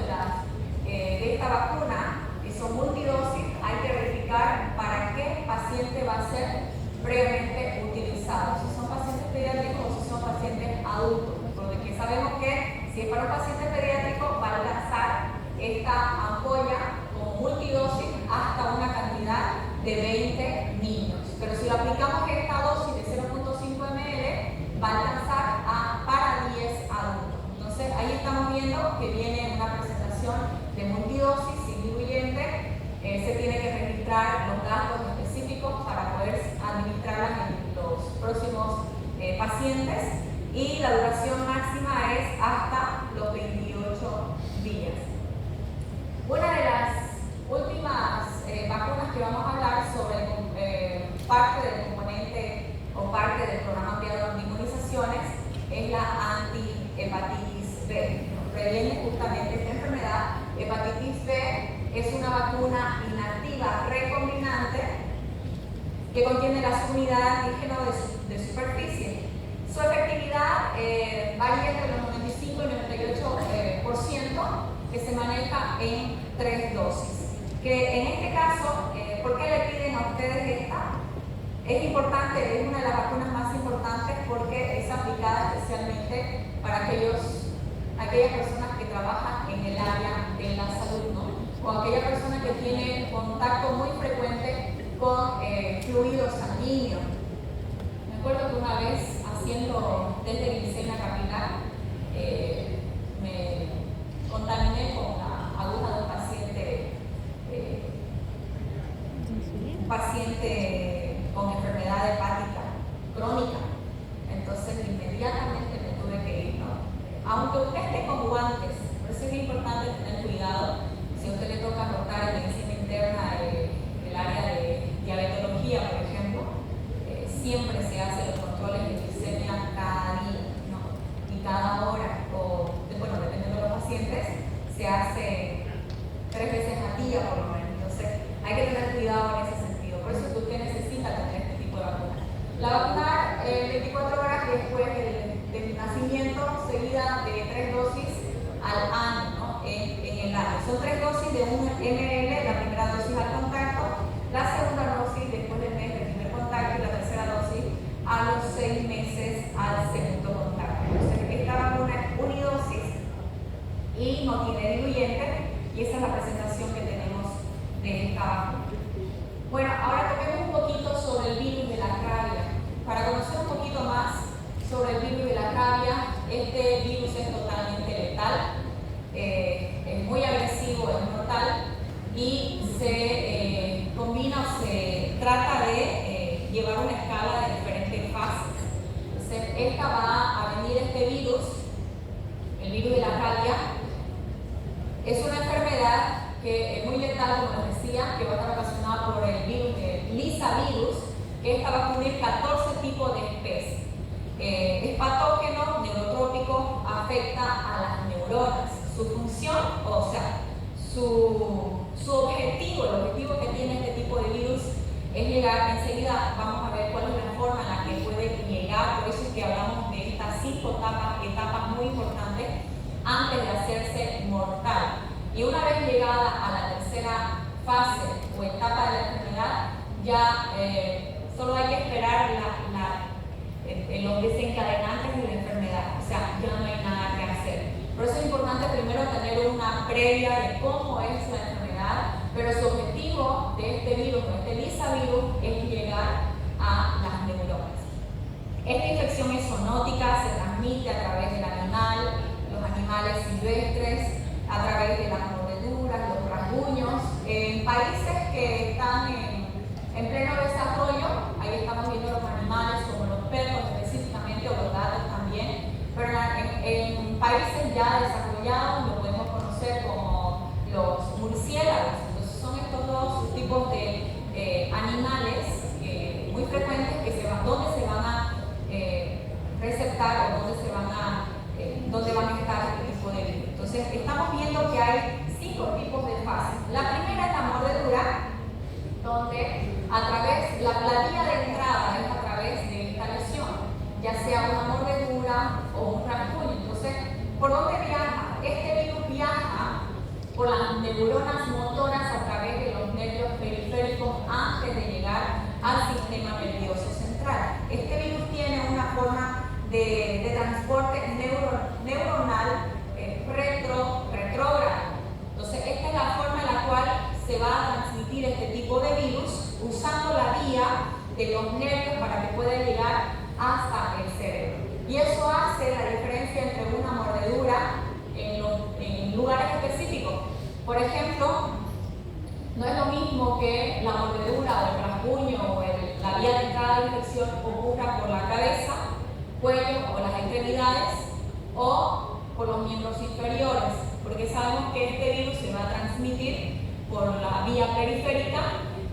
Speaker 1: de esta vacuna, que son multidosis, hay que verificar para qué paciente va a ser previamente utilizado. Si son pacientes pediátricos o si son pacientes adultos. Porque sabemos que si es para un paciente pediátrico va a alcanzar esta ampolla como multidosis hasta una cantidad de 20 niños. Pero si lo aplicamos esta dosis de 0.5 ml, va a alcanzar para 10 adultos. Entonces ahí estamos viendo que viene una presentación de multidosis sin diluyente. Se tiene que registrar los datos específicos para poder administrarlas en los próximos pacientes, y la duración máxima es hasta los 28 días. Una de las últimas vacunas que vamos a hablar sobre parte del componente o parte del programa ampliado de inmunizaciones es la antihepatitis B. Previene justamente esta enfermedad. Hepatitis B es una vacuna inactiva recombinante que contiene la subunidad de antígeno de superficie. Su efectividad varía entre los 95 y 98%, que se maneja en 3 dosis. Que en este caso, ¿por qué le piden a ustedes esta? Es importante, es una de las vacunas más importantes porque es aplicada especialmente para aquellas personas que trabajan en el área de la salud, ¿no? O aquella persona que tiene contacto muy frecuente con fluidos sanguíneos. Me acuerdo que una vez haciendo test de glicemia capilar, me contaminé con la aguja de un paciente con enfermedad hepática crónica. Entonces inmediatamente me tuve que ir, ¿no? Aunque usted esté con guantes, por eso es importante tener cuidado. Si a usted le toca rotar en medicina interna el área de diabetología, por ejemplo, siempre se hacen los controles de glicemia cada día, ¿no? Y cada hora, dependiendo de los pacientes, se hace 3 veces al día por lo menos. Entonces hay que tener cuidado en ese sentido. Por eso es que usted necesita tener este tipo de vacuna. La vacuna 24 horas después del nacimiento, seguida de 3 dosis al año, ¿no? En el año. Son 3 dosis de 1 ml, la primera dosis al contacto, la segunda dosis después del mes del primer contacto y la tercera dosis a los 6 meses al segundo contacto. Entonces, esta vacuna es unidosis y no tiene diluyente, y esa es la presentación que tenemos de esta vacuna. Bueno, ahora toquemos un poquito sobre el virus de la rabia. Para conocer un poquito más sobre el virus de la rabia, este virus es totalmente letal, es muy agresivo, es mortal, y se combina o se trata de llevar una escala de diferentes fases. Entonces, esta va a venir este virus, el virus de la rabia. Es una enfermedad que es muy letal, como les decía, que va a estar ocasionada por el virus de Lisa virus, que esta va a cubrir 14 tipos de especies. Es patógeno, neurotrópico, afecta a las neuronas. Su función, o sea, su objetivo, el objetivo que tiene este tipo de virus es llegar, enseguida vamos a ver cuál es la forma en la que puede llegar, por eso es que hablamos de estas 5 etapas muy importantes antes de hacerse mortal. Y una vez llegada a la tercera fase o etapa de la enfermedad, ya solo hay que esperar los desencadenantes de la enfermedad, o sea, ya no hay nada que hacer. Por eso es importante primero tener una previa de cómo es la enfermedad, pero su objetivo de este virus, de este Lisa virus, es llegar a las neuronas. Esta infección es zoonótica, se transmite a través del animal, los animales silvestres, a través de las mordeduras, los rasguños. En países que están en pleno desarrollo, ahí estamos viendo los animales como los perros específicamente o los gatos también, pero en países ya desarrollados lo podemos conocer como los murciélagos. Entonces son estos dos tipos de animales muy frecuentes donde se van a receptar o donde van a estar este tipo de virus. Entonces estamos viendo que hay 5 tipos de fases. La primera es la mordedura, donde la vía de entrada es a través de esta lesión, ya sea una mordedura o un rasguño. Entonces, ¿por dónde viaja? Este virus viaja por las neuronas motoras a través de los nervios periféricos antes de llegar al sistema nervioso central. Este virus tiene una forma de transporte neuronal retrógrado. Entonces, esta es la forma en la cual se va a transmitir este tipo de virus usando la vía de los nervios para que pueda llegar hasta el cerebro. Y eso hace la diferencia entre una mordedura en lugares específicos. Por ejemplo, no es lo mismo que la mordedura o el rasguño o la vía de entrada de infección ocurra por la cabeza, cuello o las extremidades o por los miembros inferiores, porque sabemos que este virus se va a transmitir por la vía periférica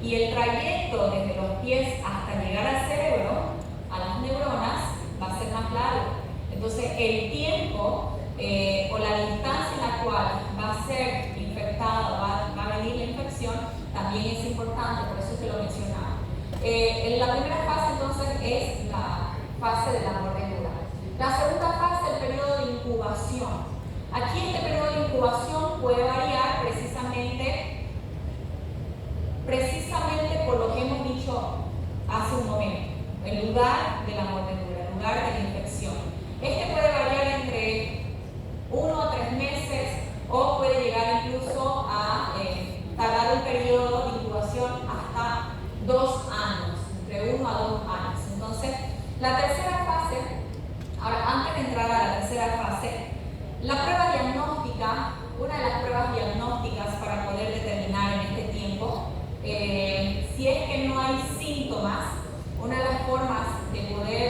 Speaker 1: y el trayecto desde los pies hasta llegar al cerebro, a las neuronas, va a ser más largo. Entonces el tiempo o la distancia en la cual va a ser infectada, va a venir la infección, también es importante, por eso te lo mencionaba. La primera fase entonces es la fase de la mordedura. La segunda fase es el periodo de incubación. Aquí este periodo de incubación puede variar precisamente por lo que hemos dicho hace un momento, el lugar de la mordedura, el lugar de la infección. Este puede variar entre 1 a 3 meses o puede llegar incluso a tardar el periodo de incubación hasta 2 años, entre 1 a 2 años. Entonces, la tercera fase, ahora antes de entrar a la tercera fase, la prueba diagnóstica, una de las pruebas diagnósticas para poder determinar en este tiempo, si es que no hay síntomas, una de las formas de poder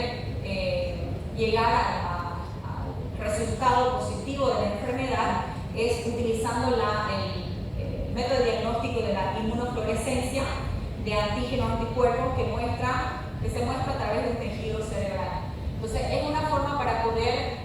Speaker 1: llegar al resultado positivo de la enfermedad es utilizando el método diagnóstico de la inmunofluorescencia de antígenos anticuerpos que se muestra a través de un tejido cerebral. Entonces es una forma para poder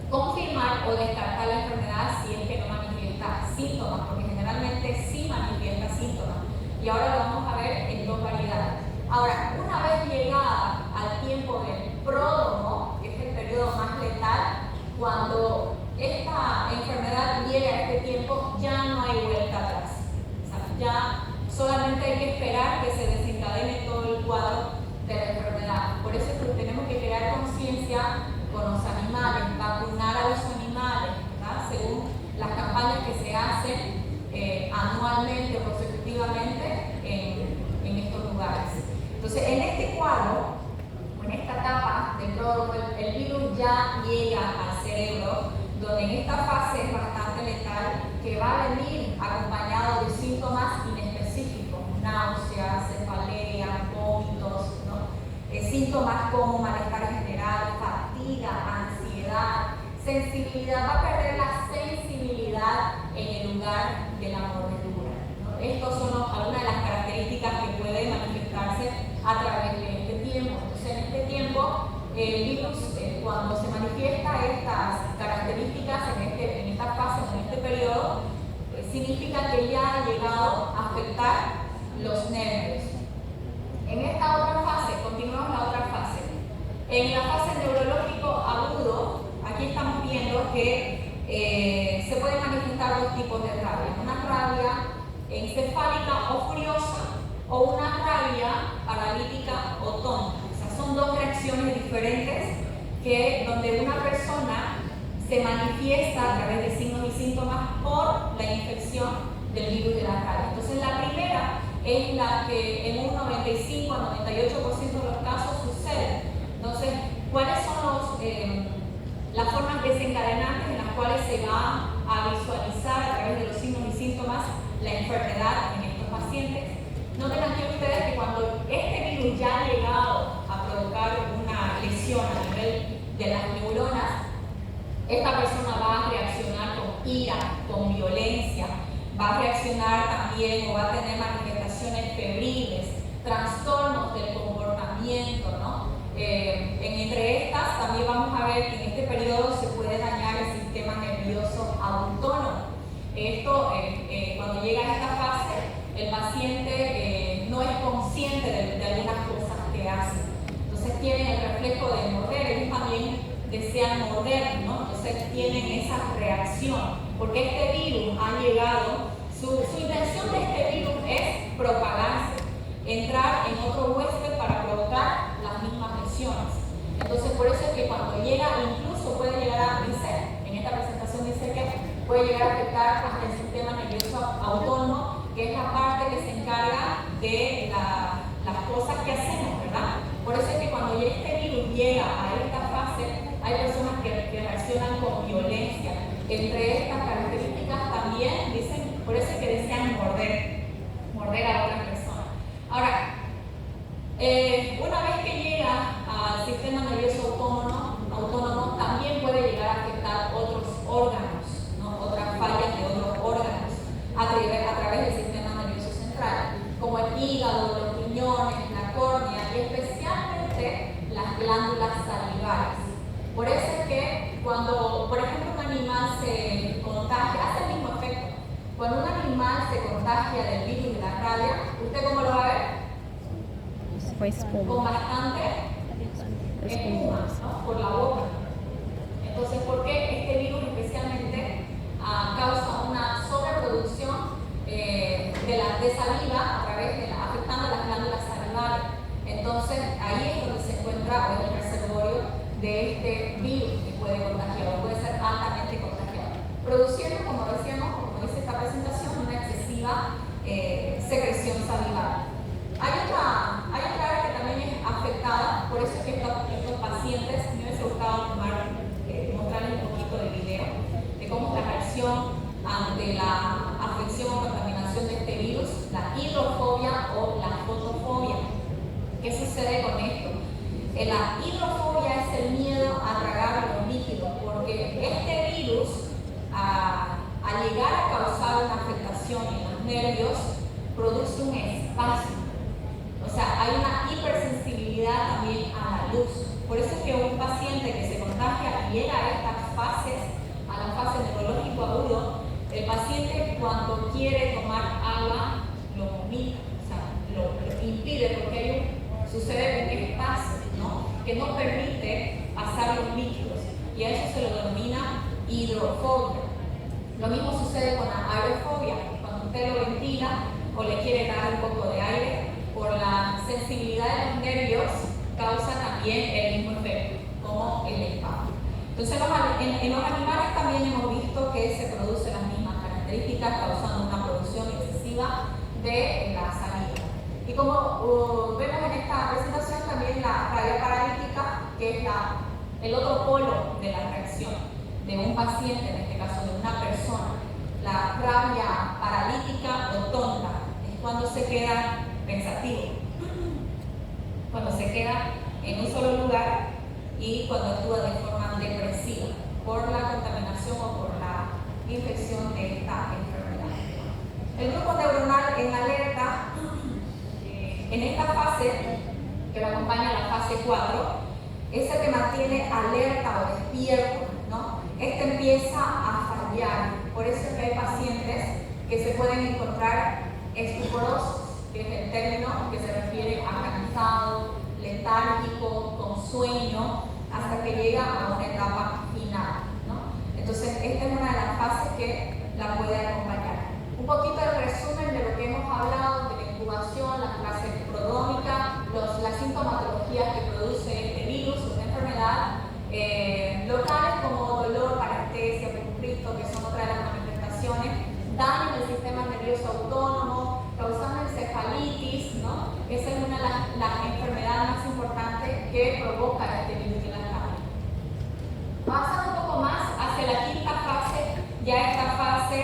Speaker 1: confirmar o descartar la enfermedad si es que no manifiesta síntomas, porque generalmente sí manifiesta síntomas. Y ahora lo vamos a ver en 2 variedades. Ahora, una vez llegada al tiempo del pródromo, que es el periodo más letal, cuando esta enfermedad llega a este tiempo, ya no hay vuelta atrás. O sea, ya solamente hay que esperar que se desencadene todo el cuadro de la enfermedad. Por eso es que tenemos que crear conciencia con los animales, vacunar a los animales, ¿verdad? Según las campañas que se hacen anualmente o consecutivamente en estos lugares. Entonces, en este cuadro, en esta etapa del pródromo, el virus ya llega al cerebro, donde en esta fase es bastante letal, que va a venir acompañado de síntomas inespecíficos, náuseas, cefalea, vómitos, Síntomas como malestar general, fatiga, ansiedad, sensibilidad, va a perder la sensibilidad en el lugar de la mordedura, ¿no? Estas son algunas de las características que pueden manifestarse a través de este tiempo. Entonces, en este tiempo, el virus, cuando se manifiesta estas características en esta fase, en este periodo, significa que ya ha llegado a afectar los nervios. En esta otra fase, continuamos la otra fase. En la fase neurológico agudo, aquí estamos viendo que se pueden manifestar dos tipos de rabia. Una rabia encefálica o furiosa o una rabia paralítica o tonta. O sea, son dos reacciones diferentes donde una persona se manifiesta a través de signos y síntomas por la infección del virus de la rabia. Entonces, la primera es la que en un 95 a 98% de los casos sucede. Entonces, ¿cuáles son las formas desencadenantes en las cuales se va a visualizar a través de los signos y síntomas la enfermedad en estos pacientes? Noten aquí ustedes que cuando este virus ya ha llegado a provocar una lesión a nivel de las neuronas, esta persona va a reaccionar con ira, con violencia, va a reaccionar también o va a tener manifestaciones febriles, trastornos del comportamiento, ¿no? Entre estas también vamos a ver que en este periodo se puede dañar el sistema nervioso autónomo. Esto, cuando llega a esta fase, el paciente no es consciente de algunas cosas que hace. Entonces tienen el reflejo de morder, ellos también desean morder, ¿no? Entonces tienen esa reacción, porque este virus ha llegado, su intención de este virus es propagarse, entrar en otro huésped para provocar las mismas lesiones. Entonces por eso es que cuando llega, incluso puede llegar a, en esta presentación dice que puede llegar a afectar hasta el sistema nervioso autónomo, que es la parte que se encarga de las cosas que hacemos, ¿verdad? Por eso es que cuando este virus llega a esta fase, hay personas que reaccionan con violencia. Entre estas características también dicen, por eso es que desean morder a otras personas. Ahora, una vez que llega al sistema nervioso autónomo también puede llegar a afectar otros órganos, ¿no? Otras fallas de otros órganos a través del sistema nervioso central, como el hígado, los riñones, la córnea y especialmente las glándulas salivales. Por eso es que cuando, por ejemplo, un animal se contagia, hace el mismo efecto. Cuando un animal se contagia del virus de la rabia, ¿usted cómo lo va a ver? Con bastante espuma, ¿no? Por la boca. Entonces, ¿por qué este virus especialmente causa una sobreproducción de saliva a través afectando las glándulas salivales? Entonces, ahí es donde se encuentra el reservorio de este virus que puede contagiar, puede ser altamente contagiado, produciendo, como decíamos, como dice esta presentación, una excesiva secreción salival. Hay otra área que también es afectada, por eso es que estos pacientes, me hubiese gustado mostrarles un poquito de video de cómo es la reacción ante la afección o contaminación de este virus, la hidrofobia o la fotofobia. ¿Qué sucede con esto? La hidrofobia es el miedo a tragar los líquidos, porque este virus, al llegar a causar una afectación en los nervios, produce un espasmo. O sea, hay una hipersensibilidad también a la luz. Por eso es que un paciente que se contagia y llega a estas fases, a la fase neurológico agudo, el paciente cuando quiere tomar agua lo vomita, o sea, lo impide porque sucede un espasmo, ¿no? Que no permite pasar los líquidos, y a eso se lo denomina hidrofobia. Lo mismo sucede con la aerofobia, cuando usted lo ventila o le quiere dar un poco de aire, por la sensibilidad de los nervios causa también el mismo efecto, como el espasmo. Entonces en los animales también hemos visto que se producen las mismas características, causando una producción excesiva de la saliva. Y como vemos en esta presentación también la rabia paralítica, que es el otro polo de la reacción de un paciente, en este caso de una persona. La rabia paralítica o tonta es cuando se queda pensativo, cuando se queda en un y cuando actúa de forma depresiva por la contaminación o por la infección de esta enfermedad. El grupo neuronal en alerta, en esta fase, que lo acompaña la fase 4, es el que mantiene alerta o despierto, ¿no? Este empieza a fallar, por eso es que hay pacientes que se pueden encontrar estuporosos, que es el término que se refiere a cansado, letárgico, con sueño, hasta que llega a una etapa final, ¿no? Entonces, esta es una de las fases que la puede acompañar. Un poquito de resumen de lo que hemos hablado de la incubación, la fase prodrómica, las sintomatologías que produce este virus, una enfermedad, locales como dolor, parestesia, purpurito, que son otras de las manifestaciones, daño en el sistema nervioso autónomo, causando encefalitis, ¿no? Esa es una de las enfermedades más importantes que provoca este virus en la carne. Pasando un poco más hacia la quinta fase, ya esta fase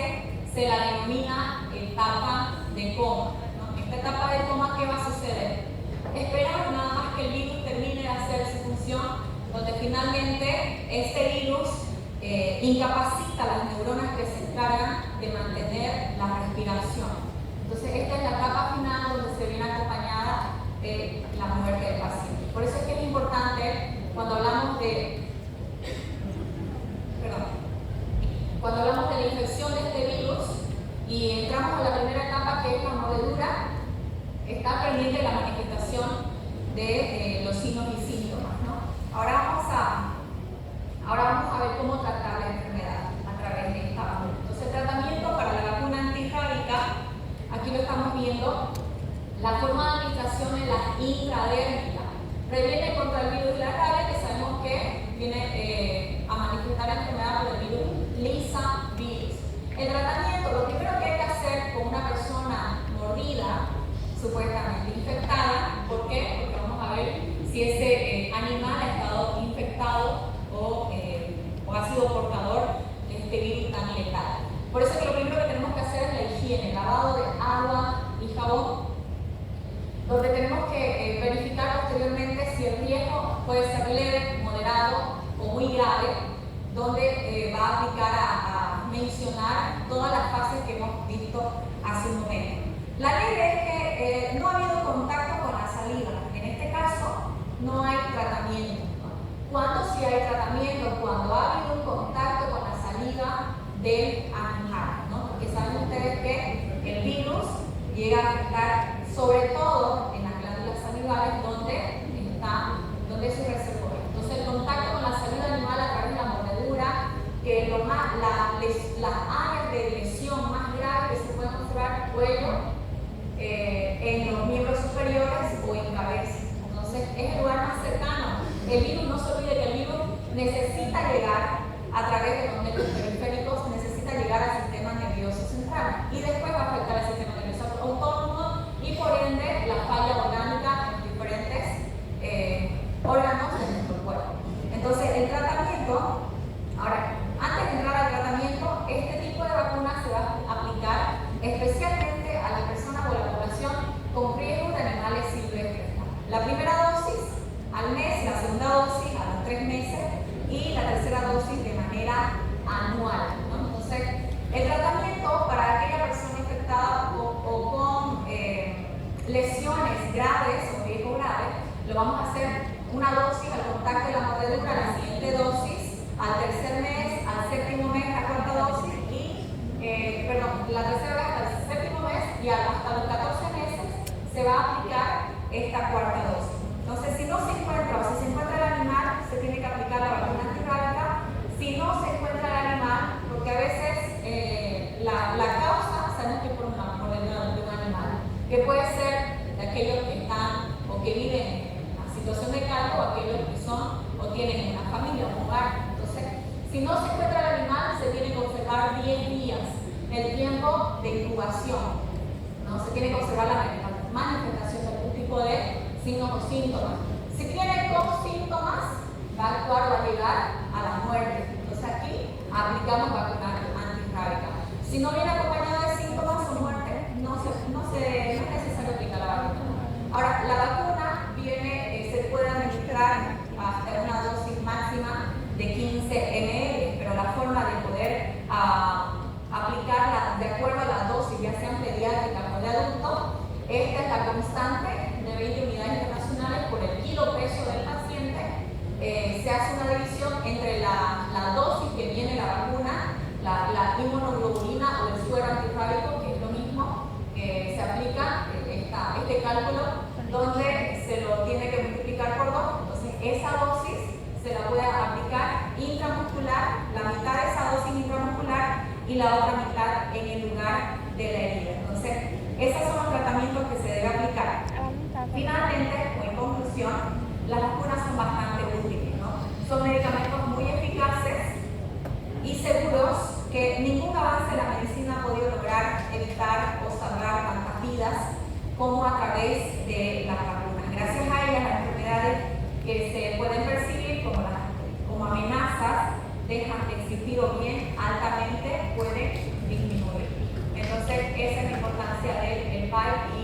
Speaker 1: se la denomina etapa de coma, ¿no? Esta etapa de coma, ¿qué va a suceder? Esperar nada más que el virus termine de hacer su función, donde finalmente este virus incapacita las neuronas que se encargan de mantener la respiración. Entonces, esta es la etapa final donde se viene acompañada de la muerte del paciente. Por eso es que es importante cuando hablamos de la infección de este virus y entramos a la primera etapa, que es la mordedura, está pendiente la manifestación de los signos y síntomas, ¿no? Ahora vamos a ver cómo tratar la enfermedad a través de esta vacuna. Entonces, el tratamiento para la vacuna antirrábica, aquí lo estamos viendo, la forma de administración es la intradérmica. Previene contra el virus de la rabia, que sabemos que viene a manifestar la enfermedad por el virus Lisa virus. El tratamiento, lo primero que hay que hacer con una persona mordida, supuestamente infectada, ¿por qué? Porque vamos a ver si ese animal ha estado infectado o ha sido portador de este virus tan letal. Por eso es que lo primero que tenemos que hacer es la higiene, lavado de agua y jabón, donde tenemos que verificar posteriormente si el riesgo puede ser leve, moderado o muy grave, donde va a aplicar a mencionar todas las fases que hemos visto hace un momento. La leve es que no ha habido contacto con la saliva. En este caso, no hay tratamiento. ¿Cuándo sí hay tratamiento? Cuando ha habido un contacto con la saliva del animal, ¿no? Porque saben ustedes que el virus llega a afectar sobre todo en las glándulas salivales donde es su reservorio. Entonces, el contacto con la saliva animal a través de la mordedura, que las áreas de lesión más graves que se pueden observar, cuello, en los miembros superiores o en cabeza. Entonces, es el lugar más cercano. El virus, no se olvide que el virus necesita llegar a través de los nervios periféricos, necesita llegar al sistema nervioso central y después va a afectar al sistema nervioso autónomo y por ende la falla orgánica en diferentes órganos de nuestro cuerpo. Entonces, el tratamiento, ahora, antes de entrar al tratamiento, este tipo de vacuna se va a aplicar especialmente a las personas o a la población con riesgo de animales silvestres. La primera dosis al mes, la segunda dosis a los 3 meses y la tercera dosis de manera anual, ¿no? Entonces, el tratamiento para aquella persona infectada o con lesiones graves o riesgo grave, lo vamos a hacer una dosis al contacto de la mordedura, la siguiente dosis al tercer mes, al séptimo mes, la cuarta dosis la tercera vez hasta el séptimo mes y hasta los 14 meses se va a aplicar esta cuarta dosis. Entonces, si no se encuentra o si se encuentra el animal, se tiene que aplicar la vacuna antirrábica. Si no se encuentra el animal, porque a veces la causa, sabemos que por una mordedura de un animal, que puede ser de aquellos que están o que viven en una situación de cargo o aquellos que son o tienen una familia o un hogar. Entonces, si no se encuentra el animal, se tiene que observar 10 días el tiempo de incubación. ¿No? Se tiene que observar la manifestación de algún tipo de signos o síntomas. Si tiene con síntomas, va a actuar o va a llegar a la muerte. Entonces aquí aplicamos vacuna antirrábica. Si no viene acompañado de síntomas o muerte, no es necesario aplicar la vacuna. Ahora, la vacuna se puede administrar hasta una dosis cálculo donde se lo tiene que multiplicar por 2. Entonces esa dosis se la puede aplicar intramuscular, la mitad de esa dosis intramuscular y la otra mitad en el lugar de la herida. Entonces esos son los tratamientos que se debe aplicar. Finalmente, o en conclusión, las vacunas son bastante útiles, ¿no? Son medicamentos muy eficaces y seguros que ningún avance de la medicina ha podido lograr evitar o salvar tantas vidas como a través de las vacunas. Gracias a ellas, las enfermedades que se pueden percibir como amenazas dejan de existir o bien altamente pueden disminuir. Entonces, esa es la importancia del PAI